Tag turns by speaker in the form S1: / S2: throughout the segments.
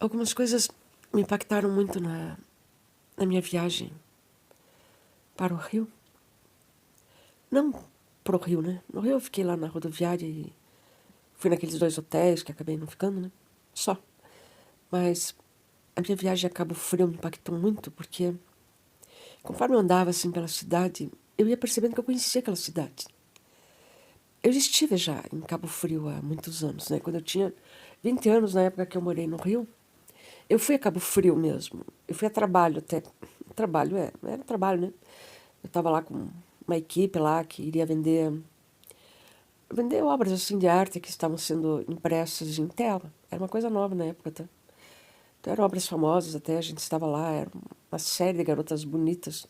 S1: Algumas coisas me impactaram muito na minha viagem para o Rio. Não para o Rio, né? No Rio eu fiquei lá na rodoviária e fui naqueles 2 hotéis que acabei não ficando, né? Só. Mas a minha viagem a Cabo Frio me impactou muito porque, conforme eu andava assim pela cidade, eu ia percebendo que eu conhecia aquela cidade. Eu já estive já em Cabo Frio há muitos anos, né? Quando eu tinha 20 anos, na época que eu morei no Rio, eu fui a Cabo Frio mesmo. Eu fui a trabalho até. Trabalho, era trabalho, né? Eu estava lá com uma equipe lá que iria vender obras assim de arte que estavam sendo impressas em tela. Era uma coisa nova na época, tá? Então eram obras famosas até, a gente estava lá, era uma série de garotas bonitas,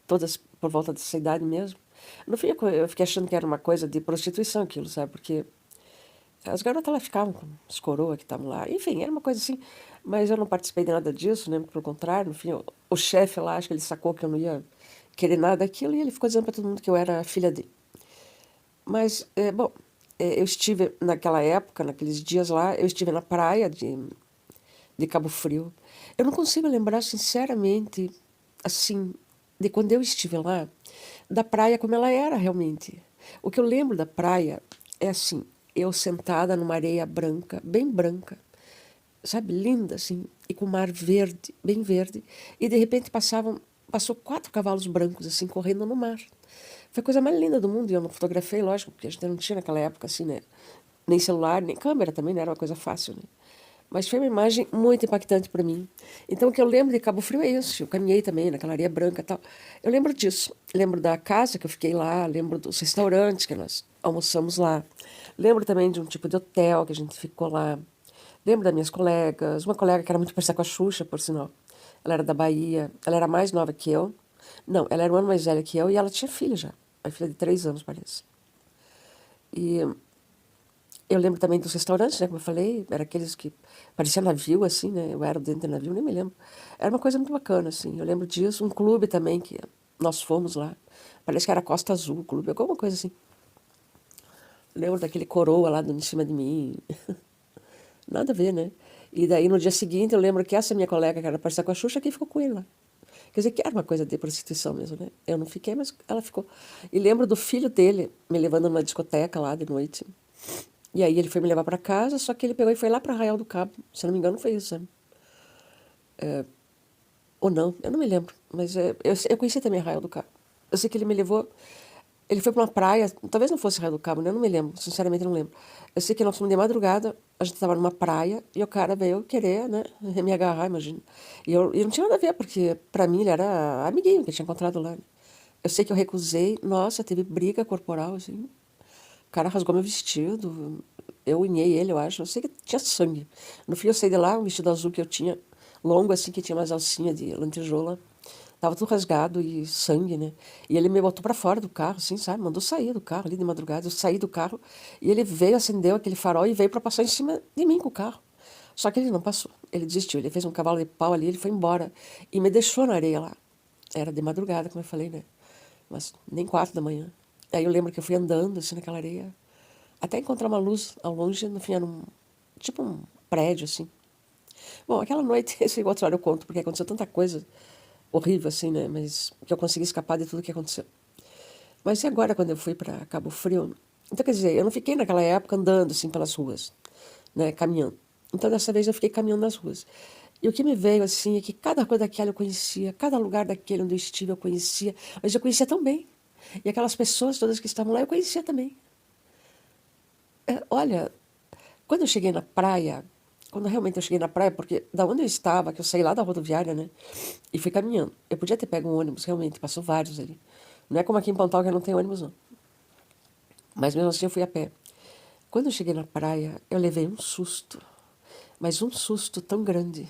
S1: todas por volta dessa idade mesmo. No fim eu fiquei achando que era uma coisa de prostituição aquilo, sabe? Porque as garotas lá ficavam com os coroas que estavam lá. Enfim, era uma coisa assim. Mas eu não participei de nada disso, né? Pelo contrário, no fim, o chefe lá, acho que ele sacou que eu não ia querer nada daquilo e ele ficou dizendo para todo mundo que eu era a filha dele. Mas, bom, eu estive naquela época, naqueles dias lá, eu estive na praia de Cabo Frio. Eu não consigo lembrar, sinceramente, assim, de quando eu estive lá, da praia como ela era realmente. O que eu lembro da praia é assim, eu sentada numa areia branca, bem branca, sabe, linda assim, e com o mar verde, bem verde, e de repente passou 4 cavalos brancos assim correndo no mar. Foi a coisa mais linda do mundo e eu não fotografei, lógico, porque a gente não tinha naquela época assim, né? Nem celular, nem câmera também, não era uma coisa fácil, né? Mas foi uma imagem muito impactante para mim. Então, o que eu lembro de Cabo Frio é isso. Eu caminhei também naquela areia branca e tal. Eu lembro disso. Lembro da casa que eu fiquei lá. Lembro dos restaurantes que nós almoçamos lá. Lembro também de um tipo de hotel que a gente ficou lá. Lembro das minhas colegas. Uma colega que era muito parecida com a Xuxa, por sinal. Ela era da Bahia. Ela era mais nova que eu. Não, ela era um ano mais velha que eu e ela tinha filha já. Uma filha de 3 anos, parece. E eu lembro também dos restaurantes, né? Como eu falei, era aqueles que parecia navio, assim, né? Eu era dentro do navio, nem me lembro. Era uma coisa muito bacana, assim. Eu lembro disso. Um clube também que nós fomos lá. Parece que era Costa Azul, o clube, alguma coisa assim. Lembro daquele coroa lá dando em cima de mim. Nada a ver, né? E daí no dia seguinte eu lembro que essa minha colega, que era parecida com a Xuxa, que ficou com ele lá. Quer dizer, que era uma coisa de prostituição mesmo, né? Eu não fiquei, mas ela ficou. E lembro do filho dele me levando numa discoteca lá de noite. E aí ele foi me levar para casa, só que ele pegou e foi lá para Arraial do Cabo. Se eu não me engano, foi isso, né? Ou não, eu não me lembro. Mas eu conheci também Arraial do Cabo. Eu sei que ele me levou. Ele foi para uma praia, talvez não fosse Arraial do Cabo, né? Eu não me lembro, sinceramente não lembro. Eu sei que nós fomos de madrugada, a gente estava numa praia e o cara veio querer, né? Me agarrar, imagina. E não tinha nada a ver, porque para mim ele era amiguinho que eu tinha encontrado lá, né? Eu sei que eu recusei, nossa, teve briga corporal, assim. O cara rasgou meu vestido, eu unhei ele, eu acho. Eu sei que tinha sangue. No fim eu saí de lá, um vestido azul que eu tinha, longo assim, que tinha umas alcinhas de lantejola. Tava tudo rasgado e sangue, né? E ele me botou pra fora do carro, assim, sabe? Mandou sair do carro ali de madrugada. Eu saí do carro e ele veio, acendeu aquele farol e veio pra passar em cima de mim com o carro. Só que ele não passou. Ele desistiu. Ele fez um cavalo de pau ali, ele foi embora. E me deixou na areia lá. Era de madrugada, como eu falei, né? Mas nem 4 da manhã. Aí eu lembro que eu fui andando, assim, naquela areia. Até encontrar uma luz ao longe, no fim era tipo um prédio, assim. Bom, aquela noite, esse outro hora eu conto, porque aconteceu tanta coisa horrível, assim, né? Mas que eu consegui escapar de tudo que aconteceu. Mas e agora, quando eu fui para Cabo Frio? Então, quer dizer, eu não fiquei naquela época andando, assim, pelas ruas, né? Caminhando. Então, dessa vez eu fiquei caminhando nas ruas. E o que me veio, assim, é que cada coisa daquela eu conhecia, cada lugar daquele onde eu estive eu conhecia, mas eu conhecia tão bem. E aquelas pessoas todas que estavam lá eu conhecia também. Olha, quando eu cheguei na praia, quando realmente eu cheguei na praia, porque da onde eu estava, que eu saí lá da rodoviária, né? E fui caminhando. Eu podia ter pego um ônibus, realmente, passou vários ali. Não é como aqui em Pontal que não tem ônibus, não. Mas mesmo assim eu fui a pé. Quando eu cheguei na praia, eu levei um susto. Mas um susto tão grande.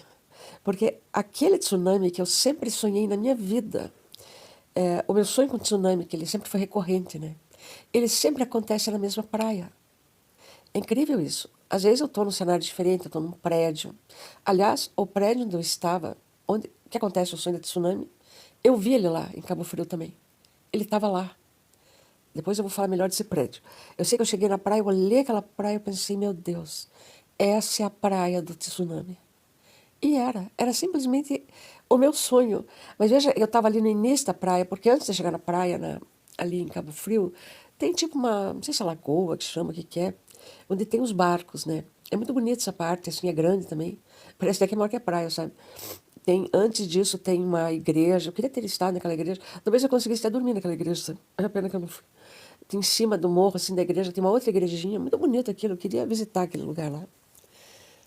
S1: Porque aquele tsunami que eu sempre sonhei na minha vida, o meu sonho com tsunami, que ele sempre foi recorrente, né? Ele sempre acontece na mesma praia. É incrível isso. Às vezes eu estou num cenário diferente, eu estou num prédio. Aliás, o prédio onde eu estava, onde que acontece o sonho de tsunami, eu vi ele lá, em Cabo Frio também. Ele estava lá. Depois eu vou falar melhor desse prédio. Eu sei que eu cheguei na praia, eu olhei aquela praia e pensei, meu Deus, essa é a praia do tsunami. E era simplesmente o meu sonho. Mas veja, eu estava ali no início da praia, porque antes de chegar na praia, ali em Cabo Frio, tem tipo uma, não sei se é lagoa que chama, o que que é, onde tem os barcos, né? É muito bonita essa parte, assim, é grande também. Parece até que é maior que a praia, sabe? Tem, antes disso tem uma igreja, eu queria ter estado naquela igreja, talvez eu conseguisse até dormir naquela igreja, sabe? É a pena que eu não fui. Tem em cima do morro, assim, da igreja, tem uma outra igrejinha, muito bonito aquilo, eu queria visitar aquele lugar lá.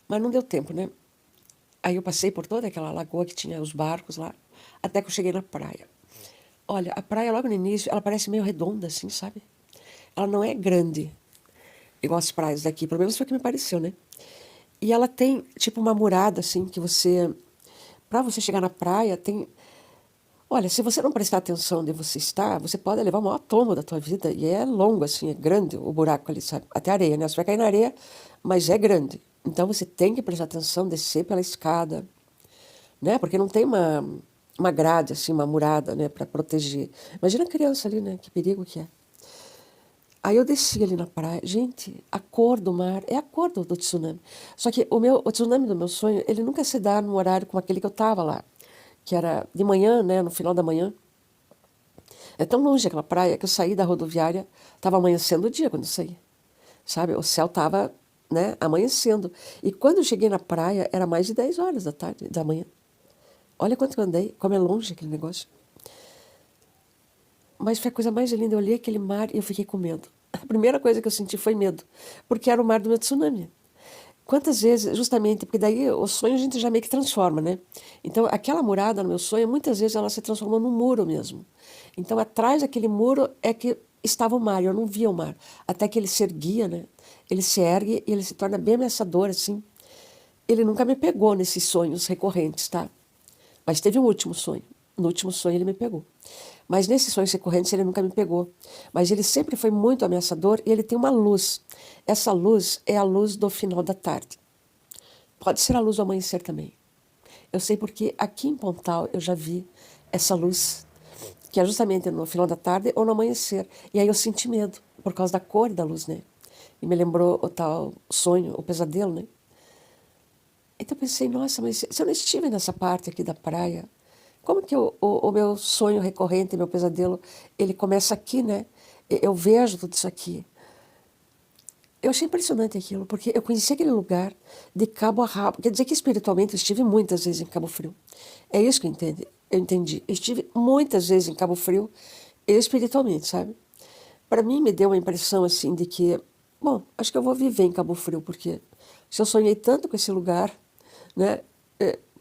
S1: Mas não deu tempo, né? Aí eu passei por toda aquela lagoa que tinha os barcos lá, até que eu cheguei na praia. Olha, a praia logo no início, ela parece meio redonda, assim, sabe? Ela não é grande, igual as praias daqui, pelo menos foi o que me pareceu, né? E ela tem, tipo, uma murada, assim, que você... Pra você chegar na praia, tem... Olha, se você não prestar atenção onde você está, você pode levar o maior tombo da tua vida. E é longo, assim, é grande o buraco ali, sabe? Até a areia, né? Você vai cair na areia, mas é grande. Então você tem que prestar atenção, descer pela escada, né? Porque não tem uma grade, assim, uma murada, né, para proteger. Imagina a criança ali, né? Que perigo que é. Aí eu desci ali na praia. Gente, a cor do mar é a cor do tsunami. Só que o tsunami do meu sonho, ele nunca se dá num horário como aquele que eu tava lá, que era de manhã, né, no final da manhã. É tão longe aquela praia que eu saí da rodoviária, estava amanhecendo o dia quando eu saí, sabe? O céu estava, né, amanhecendo. E quando eu cheguei na praia, era mais de 10 horas da tarde, da manhã. Olha quanto eu andei, como é longe aquele negócio. Mas foi a coisa mais linda. Eu olhei aquele mar e eu fiquei com medo. A primeira coisa que eu senti foi medo, porque era o mar do meu tsunami. Quantas vezes, justamente, porque daí o sonho a gente já meio que transforma, né? Então, aquela murada no meu sonho, muitas vezes ela se transformou num muro mesmo. Então, atrás daquele muro é que estava o mar, e eu não via o mar. Até que ele se erguia, né? Ele se ergue e ele se torna bem ameaçador, assim. Ele nunca me pegou nesses sonhos recorrentes, tá? Mas teve um último sonho. No último sonho ele me pegou. Mas nesses sonhos recorrentes ele nunca me pegou. Mas ele sempre foi muito ameaçador e ele tem uma luz. Essa luz é a luz do final da tarde. Pode ser a luz do amanhecer também. Eu sei porque aqui em Pontal eu já vi essa luz, que é justamente no final da tarde ou no amanhecer. E aí eu senti medo, por causa da cor da luz, né? E me lembrou o tal sonho, o pesadelo, né? Então eu pensei, nossa, mas se eu não estive nessa parte aqui da praia, como que o meu sonho recorrente, meu pesadelo, ele começa aqui, né? Eu vejo tudo isso aqui. Eu achei impressionante aquilo, porque eu conheci aquele lugar de cabo a rabo. Quer dizer que espiritualmente eu estive muitas vezes em Cabo Frio. É isso que eu entendi. Eu entendi. Eu estive muitas vezes em Cabo Frio, espiritualmente, sabe? Para mim, me deu uma impressão assim de que, bom, acho que eu vou viver em Cabo Frio, porque se eu sonhei tanto com esse lugar, né?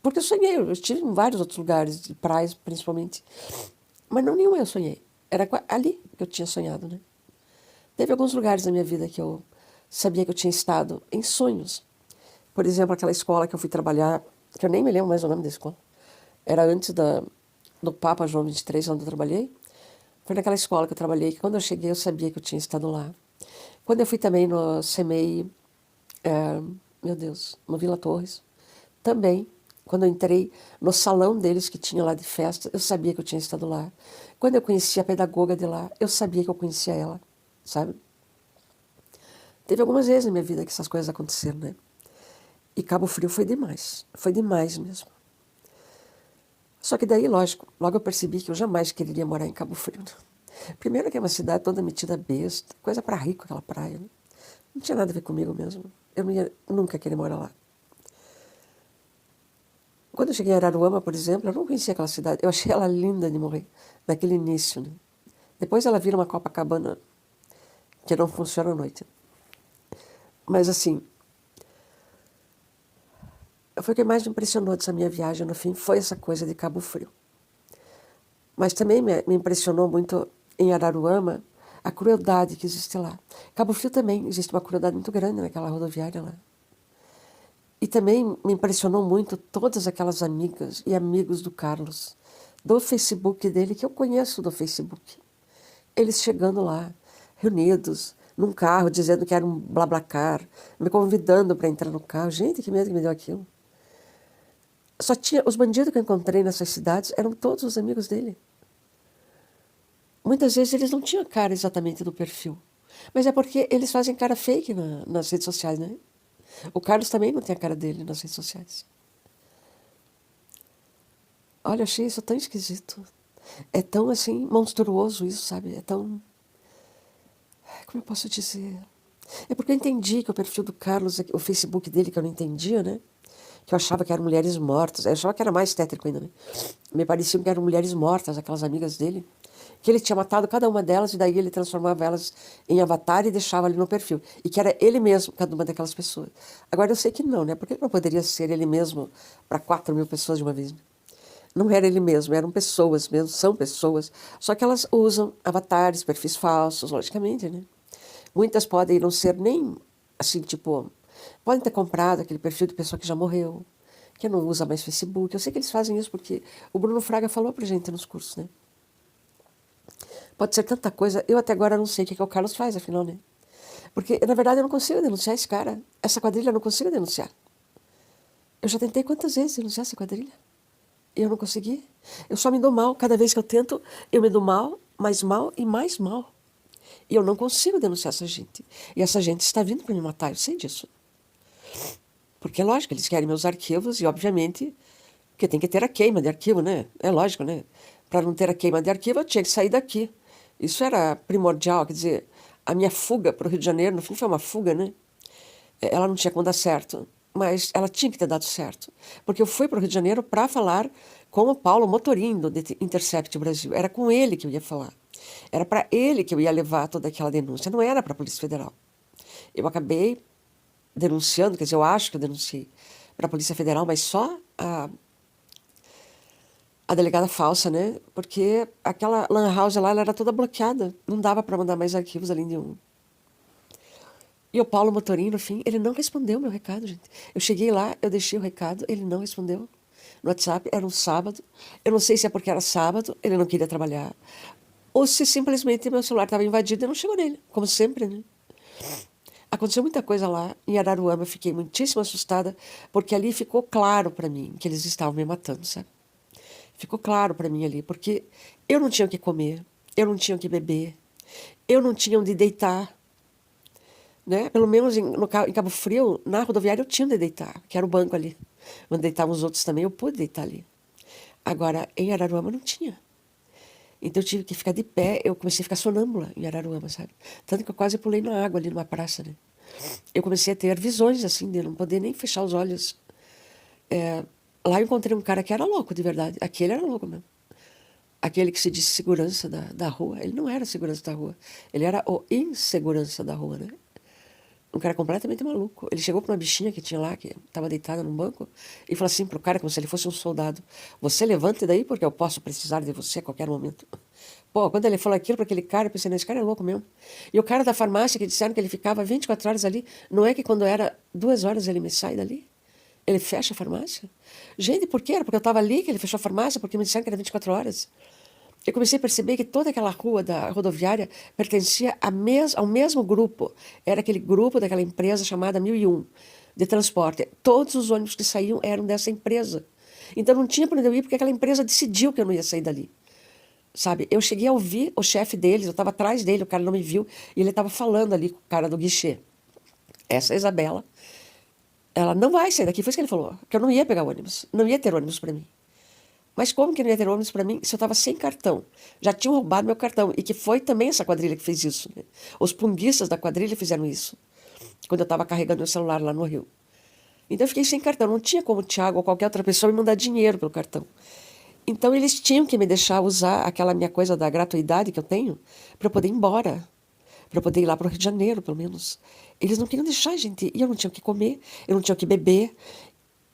S1: Porque eu sonhei, eu estive em vários outros lugares, de praias principalmente, mas não nenhum eu sonhei. Era ali que eu tinha sonhado, né? Teve alguns lugares na minha vida que eu sabia que eu tinha estado em sonhos. Por exemplo, aquela escola que eu fui trabalhar, que eu nem me lembro mais o nome da escola. Era antes do Papa João 23, onde eu trabalhei. Foi naquela escola que eu trabalhei, que quando eu cheguei eu sabia que eu tinha estado lá. Quando eu fui também no CMEI, meu Deus, no Vila Torres, também, quando eu entrei no salão deles que tinha lá de festa, eu sabia que eu tinha estado lá. Quando eu conheci a pedagoga de lá, eu sabia que eu conhecia ela, sabe? Teve algumas vezes na minha vida que essas coisas aconteceram, né? E Cabo Frio foi demais mesmo. Só que daí, lógico, logo eu percebi que eu jamais quereria morar em Cabo Frio, né? Primeiro que é uma cidade toda metida besta, coisa para rico aquela praia, né? Não tinha nada a ver comigo mesmo. Eu não ia nunca querer morar lá. Quando eu cheguei em Araruama, por exemplo, eu não conhecia aquela cidade. Eu achei ela linda de morrer, naquele início, né? Depois ela vira uma Copacabana que não funciona à noite. Mas assim, foi o que mais me impressionou dessa minha viagem, no fim, foi essa coisa de Cabo Frio. Mas também me impressionou muito em Araruama a crueldade que existe lá. Cabo Frio também existe uma crueldade muito grande naquela rodoviária lá. E também me impressionou muito todas aquelas amigas e amigos do Carlos, do Facebook dele, que eu conheço do Facebook. Eles chegando lá, reunidos, num carro, dizendo que era um BlaBlaCar, me convidando para entrar no carro. Gente, que medo que me deu aquilo. Só tinha, os bandidos que eu encontrei nessas cidades eram todos os amigos dele. Muitas vezes eles não tinham a cara exatamente do perfil. Mas é porque eles fazem cara fake nas redes sociais, né? O Carlos também não tem a cara dele nas redes sociais. Olha, achei isso tão esquisito. É tão, assim, monstruoso isso, sabe? É tão... Como eu posso dizer? É porque eu entendi que o perfil do Carlos, o Facebook dele, que eu não entendia, né? Que eu achava que eram mulheres mortas. Eu achava que era mais tétrico ainda, né? Me pareciam que eram mulheres mortas, aquelas amigas dele. Que ele tinha matado cada uma delas e daí ele transformava elas em avatar e deixava ali no perfil. E que era ele mesmo, cada uma daquelas pessoas. Agora eu sei que não, né? Porque ele não poderia ser ele mesmo para 4.000 pessoas de uma vez, né? Não era ele mesmo, eram pessoas mesmo, são pessoas. Só que elas usam avatares, perfis falsos, logicamente, né? Muitas podem não ser nem, assim, tipo... Podem ter comprado aquele perfil de pessoa que já morreu, que não usa mais Facebook. Eu sei que eles fazem isso porque o Bruno Fraga falou pra gente nos cursos, né? Pode ser tanta coisa. Eu até agora não sei o que o Carlos faz, afinal, né? Porque, na verdade, eu não consigo denunciar esse cara. Essa quadrilha eu não consigo denunciar. Eu já tentei quantas vezes denunciar essa quadrilha? E eu não consegui. Eu só me dou mal. Cada vez que eu tento, eu me dou mal, mais mal e mais mal. E eu não consigo denunciar essa gente. E essa gente está vindo para me matar, eu sei disso. Porque é lógico, eles querem meus arquivos e, obviamente, porque tem que ter a queima de arquivo, né? É lógico, né? Para não ter a queima de arquivo, eu tinha que sair daqui. Isso era primordial, quer dizer, a minha fuga para o Rio de Janeiro, no fim foi uma fuga, né? Ela não tinha como dar certo, mas ela tinha que ter dado certo. Porque eu fui para o Rio de Janeiro para falar com o Paulo Motorim, do Intercept Brasil. Era com ele que eu ia falar. Era para ele que eu ia levar toda aquela denúncia, não era para a Polícia Federal. Eu acabei denunciando, quer dizer, eu acho que eu denunciei para a Polícia Federal, mas só a delegada falsa, né? Porque aquela lan house lá, ela era toda bloqueada. Não dava para mandar mais arquivos além de um. E o Paulo Motorim, no fim, ele não respondeu meu recado, gente. Eu cheguei lá, eu deixei o recado, ele não respondeu. No WhatsApp, era um sábado. Eu não sei se é porque era sábado, ele não queria trabalhar. Ou se simplesmente meu celular estava invadido e não chegou nele, como sempre, né? Aconteceu muita coisa lá em Araruama, eu fiquei muitíssimo assustada, porque ali ficou claro para mim que eles estavam me matando, sabe? Ficou claro para mim ali, porque eu não tinha o que comer, eu não tinha o que beber, eu não tinha onde deitar, né? Pelo menos em Cabo Frio, na rodoviária, eu tinha onde deitar, que era o banco ali. Onde deitavam os outros também, eu pude deitar ali. Agora, em Araruama não tinha. Então eu tive que ficar de pé, eu comecei a ficar sonâmbula em Araruama, sabe? Tanto que eu quase pulei na água ali numa praça, né? Eu comecei a ter visões, assim, de não poder nem fechar os olhos. Lá eu encontrei um cara que era louco, de verdade. Aquele era louco mesmo. Aquele que se disse segurança da rua. Ele não era segurança da rua. Ele era o insegurança da rua, né? Um cara completamente maluco. Ele chegou para uma bichinha que tinha lá, que estava deitada num banco, e falou assim pro cara, como se ele fosse um soldado: Você levante daí, porque eu posso precisar de você a qualquer momento. Pô, quando ele falou aquilo para aquele cara, eu pensei: Esse cara é louco mesmo. E o cara da farmácia, que disseram que ele ficava 24 horas ali, não é que quando era 2 horas ele me sai dali? Ele fecha a farmácia? Gente, por quê? Era porque eu estava ali que ele fechou a farmácia, porque me disseram que era 24 horas. Eu comecei a perceber que toda aquela rua da rodoviária pertencia ao mesmo grupo. Era aquele grupo daquela empresa chamada 1001, de transporte. Todos os ônibus que saíam eram dessa empresa. Então não tinha para onde eu ir, porque aquela empresa decidiu que eu não ia sair dali. Sabe? Eu cheguei a ouvir o chefe deles, eu estava atrás dele, o cara não me viu, e ele estava falando ali com o cara do guichê. Essa Isabela, ela não vai sair daqui, foi isso que ele falou, que eu não ia pegar ônibus, não ia ter ônibus para mim. Mas como que não ia ter ônibus para mim se eu estava sem cartão? Já tinham roubado meu cartão. E que foi também essa quadrilha que fez isso, né? Os punguistas da quadrilha fizeram isso. Quando eu estava carregando meu celular lá no Rio. Então eu fiquei sem cartão. Não tinha como o Thiago ou qualquer outra pessoa me mandar dinheiro pelo cartão. Então eles tinham que me deixar usar aquela minha coisa da gratuidade que eu tenho para eu poder ir embora. Para eu poder ir lá para o Rio de Janeiro, pelo menos. Eles não queriam deixar a gente ir. E eu não tinha o que comer, eu não tinha o que beber,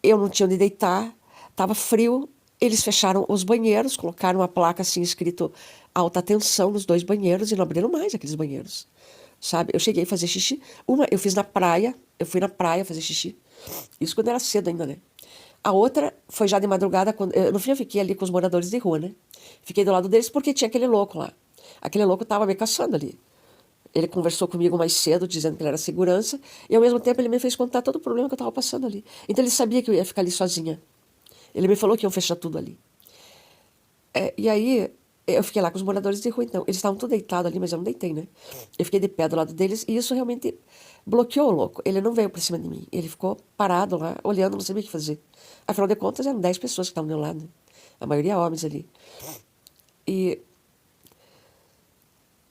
S1: eu não tinha onde deitar, estava frio. Eles fecharam os banheiros, colocaram uma placa assim escrito alta tensão nos 2 banheiros e não abriram mais aqueles banheiros. Sabe? Eu cheguei a fazer xixi. Uma eu fiz na praia, eu fui na praia fazer xixi. Isso quando era cedo ainda, né? A outra foi já de madrugada, no fim eu fiquei ali com os moradores de rua, né? Fiquei do lado deles porque tinha aquele louco lá. Aquele louco estava me caçando ali. Ele conversou comigo mais cedo, dizendo que ele era segurança, e ao mesmo tempo ele me fez contar todo o problema que eu estava passando ali. Então ele sabia que eu ia ficar ali sozinha. Ele me falou que iam fechar tudo ali. E aí, eu fiquei lá com os moradores de rua, então. Eles estavam tudo deitados ali, mas eu não deitei, né? Eu fiquei de pé do lado deles e isso realmente bloqueou o louco. Ele não veio pra cima de mim. Ele ficou parado lá, olhando, não sabia o que fazer. Afinal de contas, eram 10 pessoas que estavam do meu lado. a maioria homens ali. E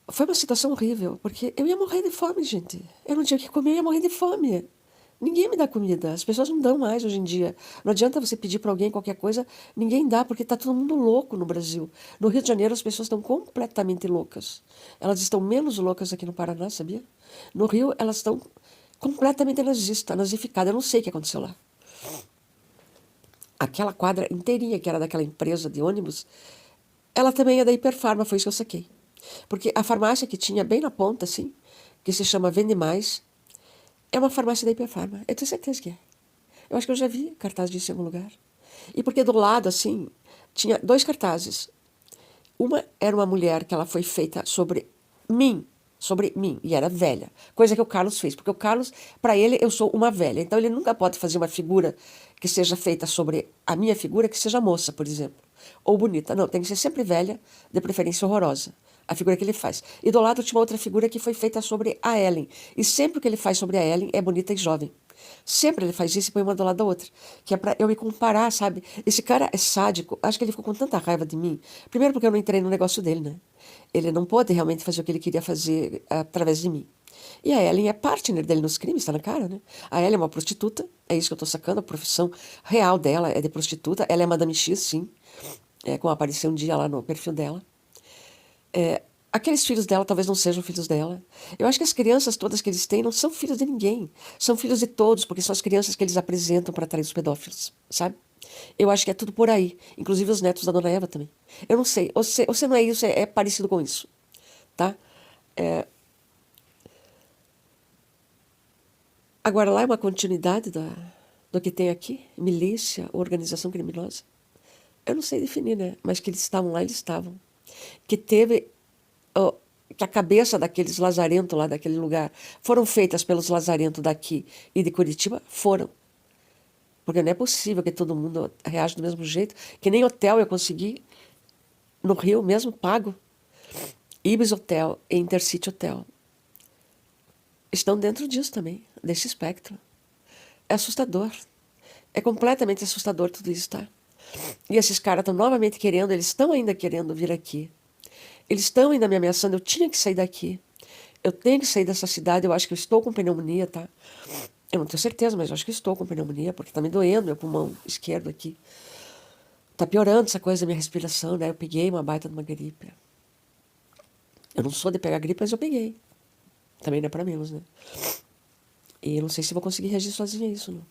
S1: foi uma situação horrível, porque eu ia morrer de fome, gente. Eu não tinha o que comer, eu ia morrer de fome. Ninguém me dá comida, as pessoas não dão mais hoje em dia. Não adianta você pedir para alguém qualquer coisa, ninguém dá, porque está todo mundo louco no Brasil. No Rio de Janeiro as pessoas estão completamente loucas. Elas estão menos loucas aqui no Paraná, sabia? No Rio elas estão completamente nazificadas. Eu não sei o que aconteceu lá. Aquela quadra inteirinha que era daquela empresa de ônibus, ela também é da Hiperfarma, foi isso que eu saquei. Porque a farmácia que tinha bem na ponta, assim, que se chama Vende Mais, é uma farmácia da Hiperfarma. Eu tenho certeza que é. Eu acho que eu já vi cartaz disso em algum lugar. E porque do lado, assim, tinha dois cartazes. Uma era uma mulher que ela foi feita sobre mim, e era velha. Coisa que o Carlos fez, porque o Carlos, para ele, eu sou uma velha. Então ele nunca pode fazer uma figura que seja feita sobre a minha figura, que seja moça, por exemplo. Ou bonita. Não, tem que ser sempre velha, de preferência horrorosa. A figura que ele faz. E do lado tinha uma outra figura que foi feita sobre a Ellen. E sempre que ele faz sobre a Ellen é bonita e jovem. Sempre ele faz isso e põe uma do lado da outra. Que é pra eu me comparar, sabe? Esse cara é sádico. Acho que ele ficou com tanta raiva de mim. Primeiro porque eu não entrei no negócio dele, né? Ele não pôde realmente fazer o que ele queria fazer através de mim. E a Ellen é partner dele nos crimes, tá na cara, né? A Ellen é uma prostituta, é isso que eu tô sacando. A profissão real dela é de prostituta. Ela é Madame X, sim. Como apareceu um dia lá no perfil dela. Aqueles filhos dela talvez não sejam filhos dela. Eu acho que as crianças todas que eles têm não são filhos de ninguém. São filhos de todos, porque são as crianças que eles apresentam para atrair os pedófilos, sabe? Eu acho que é tudo por aí. Inclusive os netos da Dona Eva também. Eu não sei. Você não é isso, é parecido com isso, tá? Agora lá é uma continuidade do que tem aqui. Milícia, organização criminosa. Eu não sei definir, né? Mas que eles estavam lá, eles estavam. Que teve... que a cabeça daqueles lazarentos lá daquele lugar foram feitas pelos lazarentos daqui e de Curitiba, foram. Porque não é possível que todo mundo reaja do mesmo jeito, que nem hotel eu consegui, no Rio mesmo, pago. Ibis Hotel e Intercity Hotel estão dentro disso também, desse espectro. É assustador. É completamente assustador tudo isso, tá? E esses caras estão novamente querendo, eles estão ainda querendo vir aqui. Eles estão ainda me ameaçando, eu tinha que sair daqui. Eu tenho que sair dessa cidade, eu acho que eu estou com pneumonia, tá? Eu não tenho certeza, mas eu acho que estou com pneumonia, porque tá me doendo meu pulmão esquerdo aqui. Tá piorando essa coisa da minha respiração, né? Eu peguei uma baita de uma gripe. Eu não sou de pegar gripe, mas eu peguei. Também não é pra menos, né? E eu não sei se vou conseguir reagir sozinha a isso, não.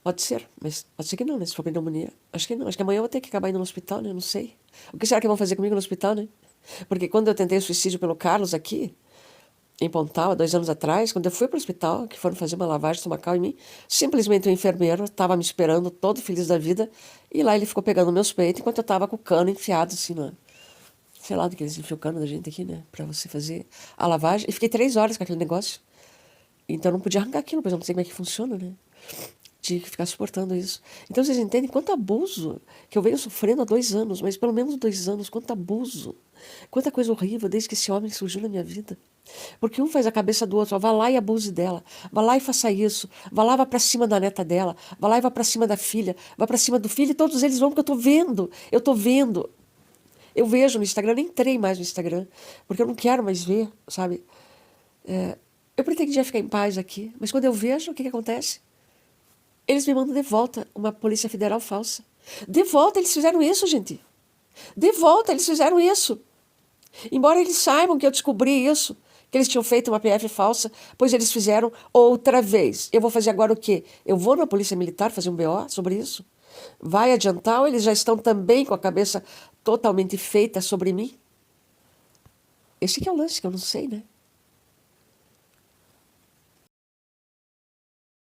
S1: Pode ser, mas pode ser que não, né? Se for pneumonia. Acho que não. Acho que amanhã eu vou ter que acabar indo no hospital, né? Eu não sei. O que será que vão fazer comigo no hospital, né? Porque quando eu tentei o suicídio pelo Carlos aqui, em Pontal, há 2 anos atrás, quando eu fui para o hospital, que foram fazer uma lavagem estomacal em mim, simplesmente o enfermeiro estava me esperando, todo feliz da vida, e lá ele ficou pegando meus peitos, enquanto eu estava com o cano enfiado, assim, sei lá do que eles enfiam o cano da gente aqui, né? Para você fazer a lavagem. E fiquei 3 horas com aquele negócio. Então eu não podia arrancar aquilo, pois eu não sei como é que funciona, né? Tinha que ficar suportando isso. Então vocês entendem quanto abuso que eu venho sofrendo há 2 anos, mas pelo menos 2 anos, quanto abuso, quanta coisa horrível desde que esse homem surgiu na minha vida. Porque um faz a cabeça do outro, ó, vá lá e abuse dela, vá lá e faça isso, vá lá e vá pra cima da neta dela, vá lá e vá pra cima da filha, vá pra cima do filho, e todos eles vão, porque eu tô vendo. Eu vejo no Instagram, eu nem entrei mais no Instagram, porque eu não quero mais ver, sabe? Eu pretendia ficar em paz aqui, mas quando eu vejo, o que acontece? Eles me mandam de volta uma Polícia Federal falsa. De volta, eles fizeram isso, gente. De volta, eles fizeram isso. Embora eles saibam que eu descobri isso, que eles tinham feito uma PF falsa, pois eles fizeram outra vez. Eu vou fazer agora o quê? Eu vou na Polícia Militar fazer um BO sobre isso? Vai adiantar ou eles já estão também com a cabeça totalmente feita sobre mim? Esse que é o lance que eu não sei, né?